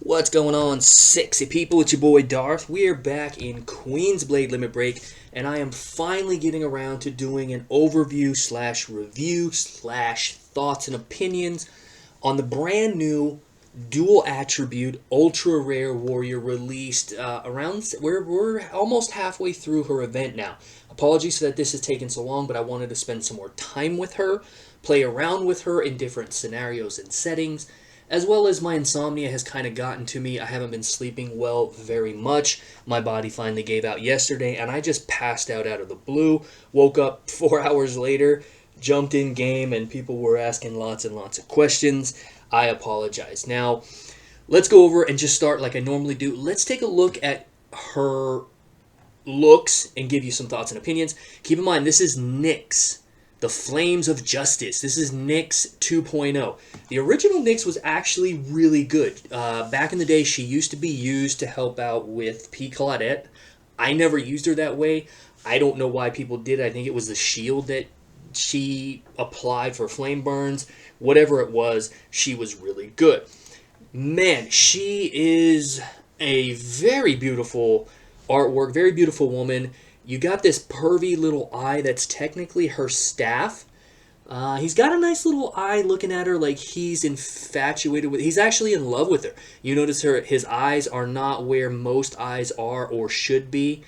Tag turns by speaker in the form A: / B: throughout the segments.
A: What's going on, sexy people? It's your boy Darth. We are back in Queensblade Limit Break, and I am finally getting around to doing an overview slash review slash thoughts and opinions on the brand new dual attribute ultra rare warrior released around. We're almost halfway through her event now. Apologies that this has taken so long, but I wanted to spend some more time with her, play around with her in different scenarios and settings. As well as my insomnia has kind of gotten to me. I haven't been sleeping well very much. My body finally gave out yesterday, and I just passed out of the blue. Woke up 4 hours later, jumped in game, and people were asking lots and lots of questions. I apologize. Now, let's go over and just start like I normally do. Let's take a look at her looks and give you some thoughts and opinions. Keep in mind, this is Nyx, the Flames of Justice. This is Nyx 2.0. The original Nyx was actually really good. Back in the day, she used to be used to help out with P. Claudette. I never used her that way. I don't know why people did. I think it was the shield that she applied for flame burns. Whatever it was, she was really good. Man, she is a very beautiful artwork, very beautiful woman. You got this pervy little eye that's technically her staff. He's got a nice little eye looking at her like he's infatuated with. He's actually in love with her. You notice his eyes are not where most eyes are or should be.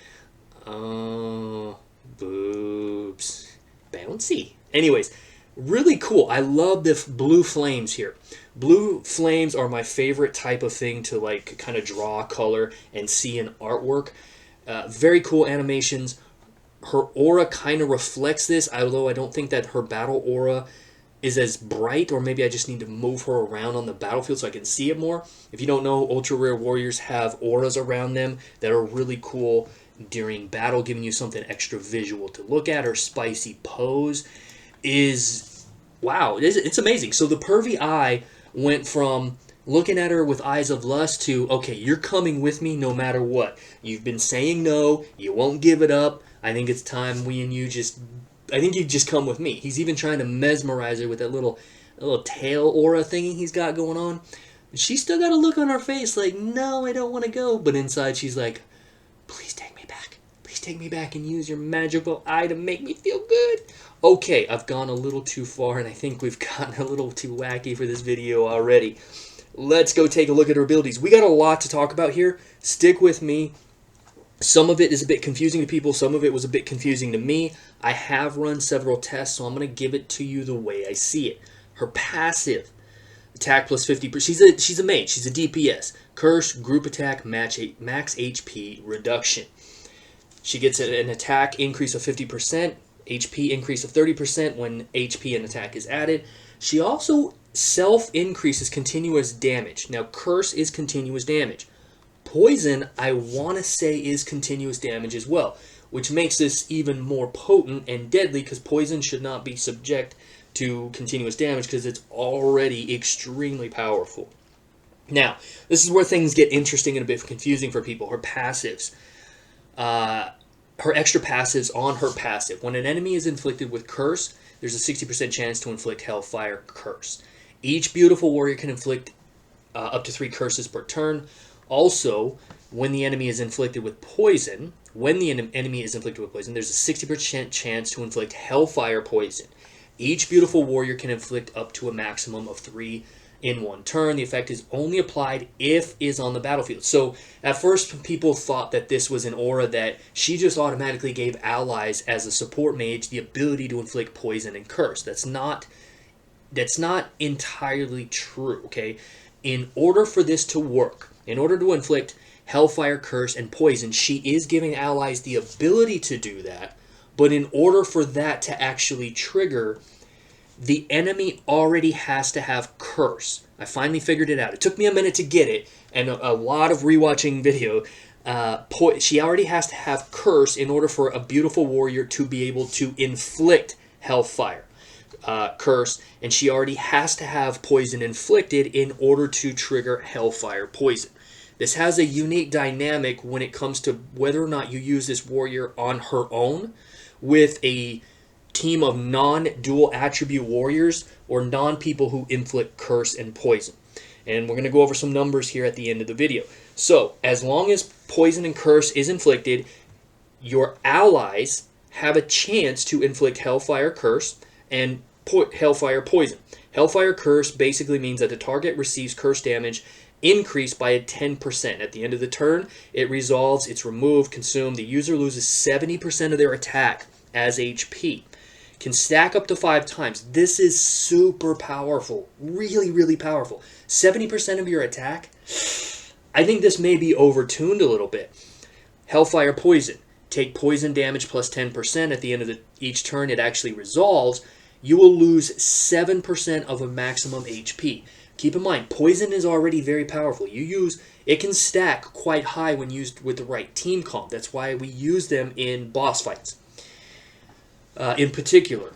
A: Oh, boobs. Bouncy. Anyways, really cool. I love the blue flames here. Blue flames are my favorite type of thing to like kind of draw color and see in artwork. Very cool animations. Her aura kind of reflects this, although I don't think that her battle aura is as bright, or maybe I just need to move her around on the battlefield so I can see it more. If you don't know, ultra rare warriors have auras around them that are really cool during battle, giving you something extra visual to look at. Her spicy pose is, wow, it's amazing. So the pervy eye went from looking at her with eyes of lust to, okay, you're coming with me no matter what. You've been saying no, you won't give it up. I think it's time you just come with me. He's even trying to mesmerize her with that little tail aura thingy he's got going on. She's still got a look on her face like, no, I don't want to go. But inside she's like, please take me back. Please take me back and use your magical eye to make me feel good. Okay, I've gone a little too far, and I think we've gotten a little too wacky for this video already. Let's go take a look at her abilities. We got a lot to talk about here. Stick with me. Some of it is a bit confusing to people. Some of it was a bit confusing to me. I have run several tests, so I'm going to give it to you the way I see it. Her passive, attack plus 50%. She's a mage. She's a DPS. Curse, group attack, max HP reduction. She gets an attack increase of 50%, HP increase of 30% when HP and attack is added. She also self-increases continuous damage. Now, Curse is continuous damage. Poison, I want to say, is continuous damage as well, which makes this even more potent and deadly because poison should not be subject to continuous damage because it's already extremely powerful. Now, this is where things get interesting and a bit confusing for people. Her passives. Her extra passives on her passive. When an enemy is inflicted with Curse, there's a 60% chance to inflict Hellfire Curse. Each beautiful warrior can inflict up to 3 curses per turn. Also, when the enemy is inflicted with poison, there's a 60% chance to inflict Hellfire Poison. Each beautiful warrior can inflict up to a maximum of 3 in one turn. The effect is only applied if is on the battlefield. So at first people thought that this was an aura that she just automatically gave allies as a support mage the ability to inflict poison and curse. That's not entirely true, okay? In order for this to work, in order to inflict Hellfire, Curse, and Poison, she is giving allies the ability to do that, but in order for that to actually trigger, the enemy already has to have Curse. I finally figured it out. It took me a minute to get it, and a lot of rewatching video. She already has to have Curse in order for a beautiful warrior to be able to inflict Hellfire, Curse, and she already has to have Poison inflicted in order to trigger Hellfire Poison. This has a unique dynamic when it comes to whether or not you use this warrior on her own with a team of non-dual attribute warriors or non-people who inflict curse and poison. And we're going to go over some numbers here at the end of the video. So, as long as poison and curse is inflicted, your allies have a chance to inflict Hellfire Curse and Hellfire Poison. Hellfire Curse basically means that the target receives curse damage increased by a 10%. At the end of the turn, it resolves, it's removed, consumed. The user loses 70% of their attack as HP. Can stack up to 5 times. This is super powerful. Really, really powerful. 70% of your attack? I think this may be overtuned a little bit. Hellfire Poison. Take poison damage plus 10%. At the end of each turn, it actually resolves. You will lose 7% of a maximum HP. Keep in mind, poison is already very powerful. It can stack quite high when used with the right team comp. That's why we use them in boss fights, in particular.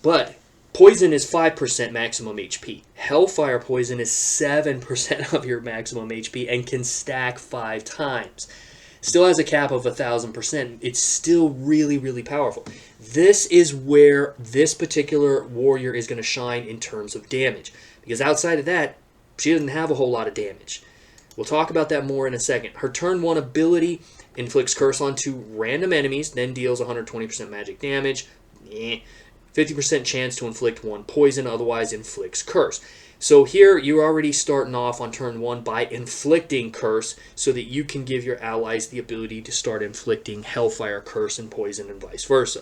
A: But poison is 5% maximum HP. Hellfire Poison is 7% of your maximum HP and can stack 5 times. Still has a cap of 1,000%. It's still really, really powerful. This is where this particular warrior is going to shine in terms of damage. Because outside of that, she doesn't have a whole lot of damage. We'll talk about that more in a second. Her turn 1 ability inflicts curse onto random enemies, then deals 120% magic damage. 50% chance to inflict 1 poison, otherwise inflicts curse. So here you're already starting off on turn 1 by inflicting curse so that you can give your allies the ability to start inflicting Hellfire Curse and poison and vice versa.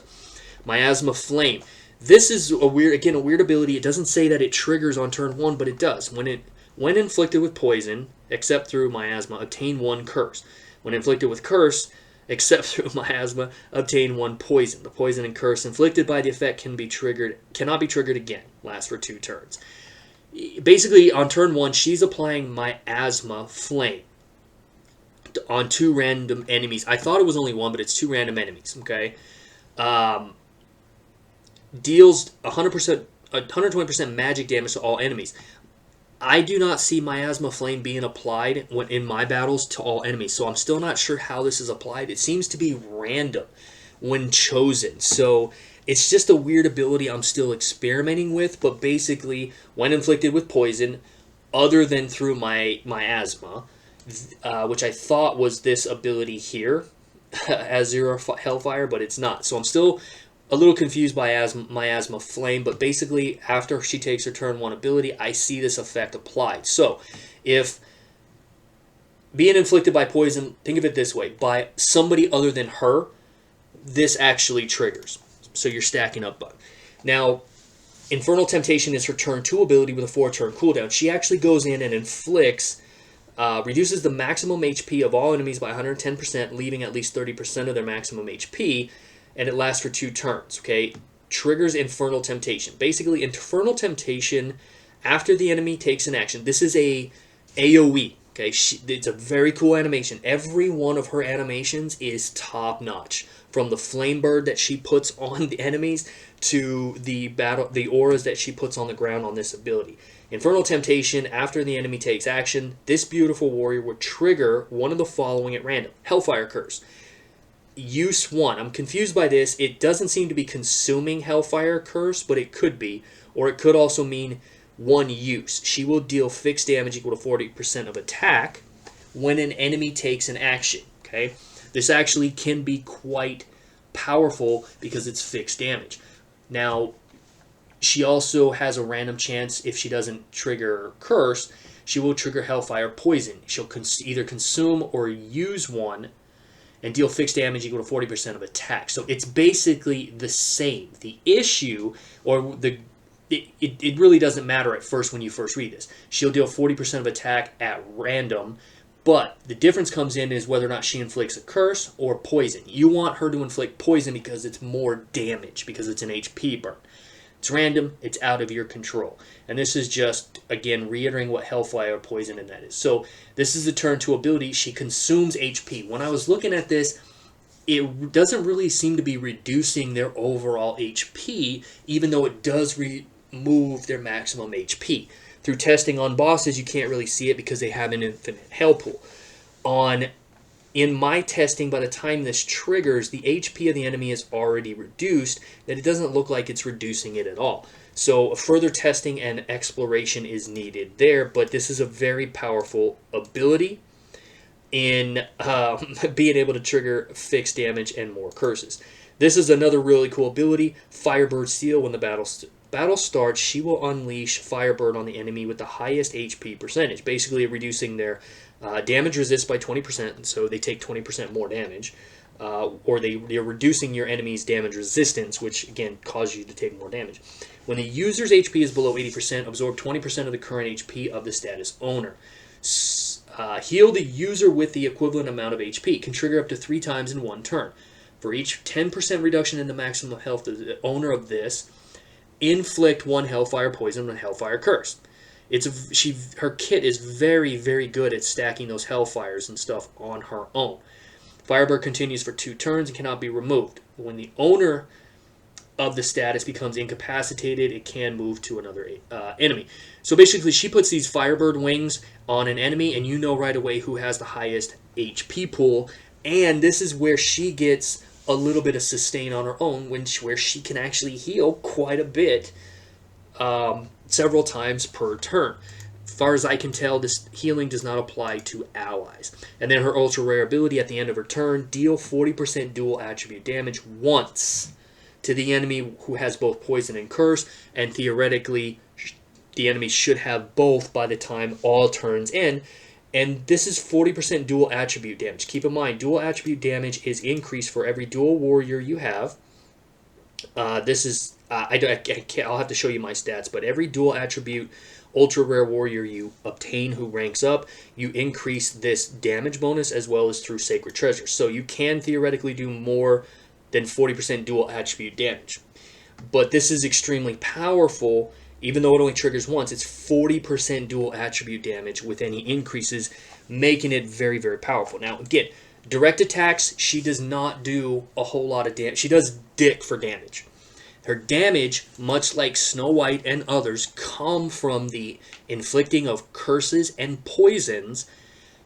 A: Miasma Flame. This is a weird ability. It doesn't say that it triggers on turn 1, but it does. When inflicted with poison, except through miasma, obtain 1 curse. When inflicted with curse, except through miasma, obtain 1 poison. The poison and curse inflicted by the effect cannot be triggered again. Lasts for 2 turns. Basically, on turn 1, she's applying Miasma Flame on 2 random enemies. I thought it was only 1, but it's 2 random enemies. Okay. Deals 120% magic damage to all enemies. I do not see Miasma Flame being applied in my battles to all enemies, so I'm still not sure how this is applied. It seems to be random when chosen, so it's just a weird ability I'm still experimenting with, but basically, when inflicted with poison, other than through my miasma, which I thought was this ability here, Azure Hellfire, but it's not. So I'm still a little confused by Miasma Flame, but basically, after she takes her turn 1 ability, I see this effect applied. So, if being inflicted by poison, think of it this way, by somebody other than her, this actually triggers. So you're stacking up bug. Now, Infernal Temptation is her turn 2 ability with a 4-turn cooldown. She actually goes in and inflicts, reduces the maximum HP of all enemies by 110%, leaving at least 30% of their maximum HP, and it lasts for 2 turns, okay? Triggers Infernal Temptation. Basically, Infernal Temptation, after the enemy takes an action, this is a AoE, okay? It's a very cool animation. Every one of her animations is top-notch. From the flame bird that she puts on the enemies to the auras that she puts on the ground on this ability. Infernal Temptation, after the enemy takes action, this beautiful warrior would trigger one of the following at random. Hellfire Curse. Use 1. I'm confused by this. It doesn't seem to be consuming Hellfire Curse, but it could be. Or it could also mean 1 use. She will deal fixed damage equal to 40% of attack when an enemy takes an action. Okay, this actually can be quite powerful because it's fixed damage. Now, she also has a random chance, if she doesn't trigger Curse, she will trigger Hellfire Poison. She'll either consume or use 1 and deal fixed damage equal to 40% of attack. So it's basically the same. The issue, or it really doesn't matter at first when you first read this. She'll deal 40% of attack at random, but the difference comes in is whether or not she inflicts a curse or poison. You want her to inflict poison because it's more damage, because it's an HP burn. It's random, it's out of your control. And this is just, again, reiterating what Hellfire Poison and that is. So this is the turn 2 ability. She consumes HP. When I was looking at this, it doesn't really seem to be reducing their overall HP, even though it does remove their maximum HP. Through testing on bosses, you can't really see it because they have an infinite health pool. In my testing, by the time this triggers, the HP of the enemy is already reduced, that it doesn't look like it's reducing it at all. So further testing and exploration is needed there, but this is a very powerful ability in being able to trigger fixed damage and more curses. This is another really cool ability, Firebird Seal. When the battle starts, she will unleash Firebird on the enemy with the highest HP percentage, basically reducing their damage resist by 20%, so they take 20% more damage. Or they're reducing your enemy's damage resistance, which again causes you to take more damage. When the user's HP is below 80%, absorb 20% of the current HP of the status owner. Heal the user with the equivalent amount of HP. Can trigger up to 3 times in one turn. For each 10% reduction in the maximum health of the owner of this, inflict 1 Hellfire Poison and Hellfire Curse. Her kit is very, very good at stacking those Hellfires and stuff on her own. Firebird continues for 2 turns and cannot be removed. When the owner of the status becomes incapacitated, it can move to another enemy. So basically, she puts these Firebird wings on an enemy, and you know right away who has the highest HP pool. And this is where she gets a little bit of sustain on her own, where she can actually heal quite a bit, several times per turn. As far as I can tell, this healing does not apply to allies. And then her ultra rare ability at the end of her turn, deal 40% dual attribute damage once to the enemy who has both poison and curse, and theoretically the enemy should have both by the time all turns end. And this is 40% dual attribute damage. Keep in mind, dual attribute damage is increased for every dual warrior you have. This is I'll have to show you my stats, but every dual attribute ultra rare warrior you obtain who ranks up, you increase this damage bonus as well as through sacred treasure. So you can theoretically do more than 40% dual attribute damage. But this is extremely powerful. Even though it only triggers once, it's 40% dual attribute damage with any increases, making it very, very powerful. Now, again, direct attacks, she does not do a whole lot of damage. She does dick for damage. Her damage, much like Snow White and others, come from the inflicting of curses and poisons,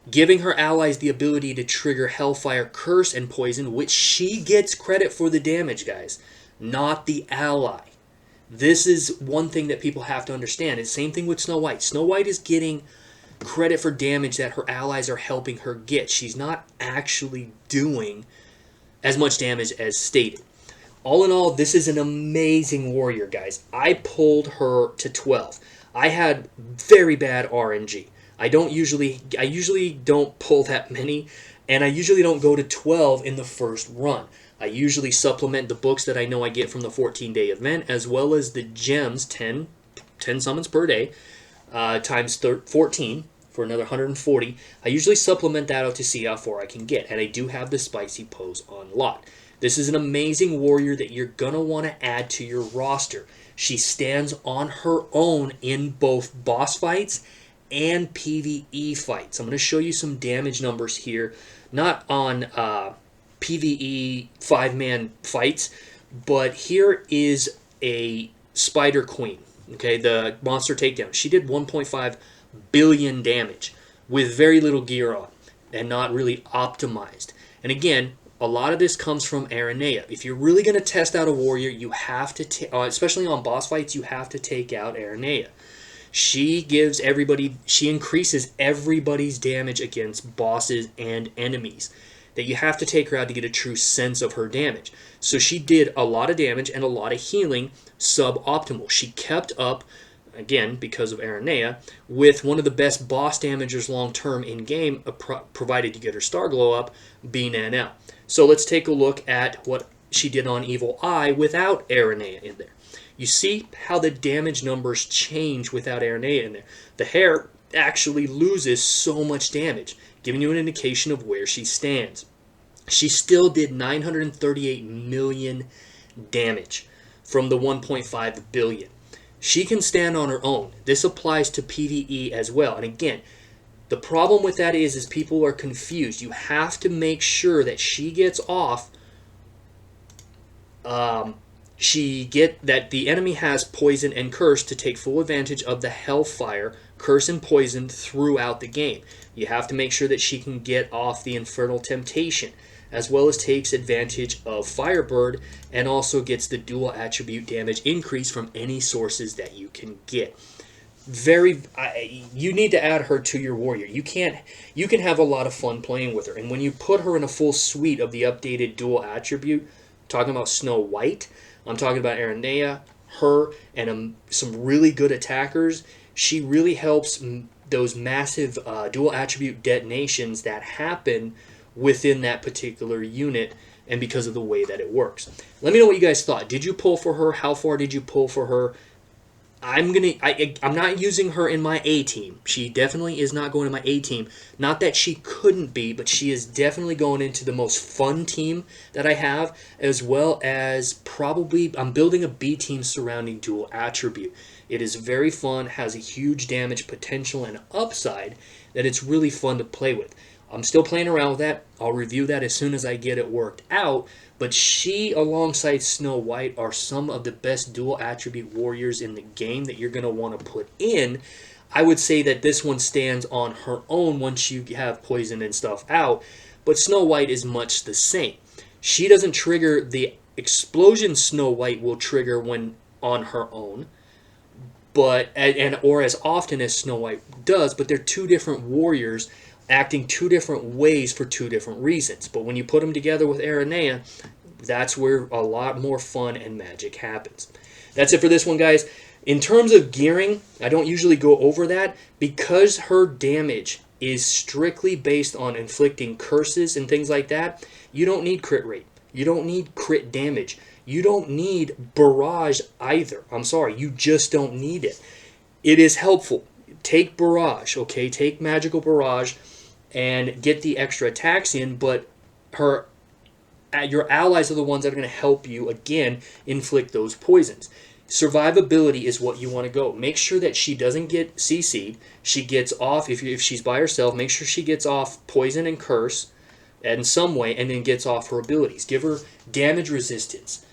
A: giving her allies the ability to trigger Hellfire Curse and Poison, which she gets credit for the damage, guys, not the ally. This is one thing that people have to understand. It's the same thing with Snow White. Snow White is getting credit for damage that her allies are helping her get. She's not actually doing as much damage as stated. All in all, this is an amazing warrior, guys. I pulled her to 12. I had very bad RNG. I usually don't pull that many, and I usually don't go to 12 in the first run. I usually supplement the books that I know I get from the 14-day event, as well as the gems, 10 summons per day, times 14 for another 140. I usually supplement that out to see how far I can get, and I do have the Spicy Pose unlocked. This is an amazing warrior that you're going to want to add to your roster. She stands on her own in both boss fights and PvE fights. I'm going to show you some damage numbers here, not on PvE 5-man fights, but here is a Spider Queen, okay, the monster takedown. She did 1.5 billion damage with very little gear on and not really optimized. And again, a lot of this comes from Aranea. If you're really going to test out a warrior, you have to, especially on boss fights, you have to take out Aranea. She increases everybody's damage against bosses and enemies. That you have to take her out to get a true sense of her damage. So she did a lot of damage and a lot of healing suboptimal. She kept up, again, because of Aranea, with one of the best boss damagers long-term in-game, provided you get her Star Glow up, being NL. So let's take a look at what she did on Evil Eye without Aranea in there. You see how the damage numbers change without Aranea in there. The hair actually loses so much damage, giving you an indication of where she stands. She still did 938 million damage from the 1.5 billion. She can stand on her own. This applies to PvE as well. And again, the problem with that is people are confused. You have to make sure that she gets off. That the enemy has poison and curse to take full advantage of the Hellfire, curse, and poison throughout the game. You have to make sure that she can get off the Infernal Temptation. as well as takes advantage of Firebird, and also gets the dual attribute damage increase from any sources that you can get. You need to add her to your warrior. You can have a lot of fun playing with her, and when you put her in a full suite of the updated dual attribute, talking about Snow White, I'm talking about Aranea, her, and some really good attackers. She really helps those massive dual attribute detonations that happen within that particular unit, and because of the way that it works. Let me know what you guys thought. Did you pull for her? How far did you pull for her? I'm not using her in my A team. She definitely is not going to my A team. Not that she couldn't be, but she is definitely going into the most fun team that I have, as well as probably I'm building a B team surrounding dual attribute. It is very fun, has a huge damage potential and upside that it's really fun to play with. I'm still playing around with that. I'll review that as soon as I get it worked out. But she, alongside Snow White, are some of the best dual attribute warriors in the game that you're going to want to put in. I would say that this one stands on her own once you have poison and stuff out. But Snow White is much the same. She doesn't trigger the explosion Snow White will trigger when on her own, but or as often as Snow White does. But they're two different warriors acting two different ways for two different reasons. But when you put them together with Aranea, that's where a lot more fun and magic happens. That's it for this one, guys. In terms of gearing, I don't usually go over that because her damage is strictly based on inflicting curses and things like that. You don't need crit rate. You don't need crit damage. You don't need barrage either. I'm sorry, you just don't need it. It is helpful. Take barrage, okay? Take magical barrage and get the extra attacks in, but your allies are the ones that are going to help you, again, inflict those poisons. Survivability is what you want to go. Make sure that she doesn't get CC'd. She gets off, if she's by herself, make sure she gets off poison and curse in some way, and then gets off her abilities. Give her damage resistance.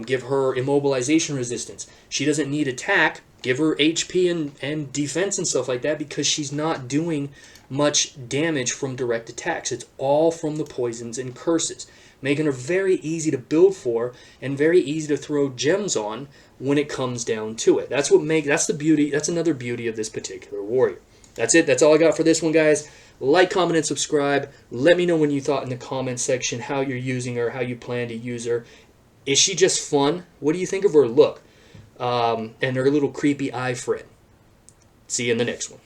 A: Give her immobilization resistance. She doesn't need attack. Give her HP and defense and stuff like that, because she's not doing much damage from direct attacks. It's all from the poisons and curses, making her very easy to build for and very easy to throw gems on when it comes down to it. That's the beauty. That's another beauty of this particular warrior. That's it. That's all I got for this one, guys. Like, comment, and subscribe. Let me know when you thought in the comments section how you're using her, how you plan to use her. Is she just fun? What do you think of her look? And her little creepy eye friend? See you in the next one.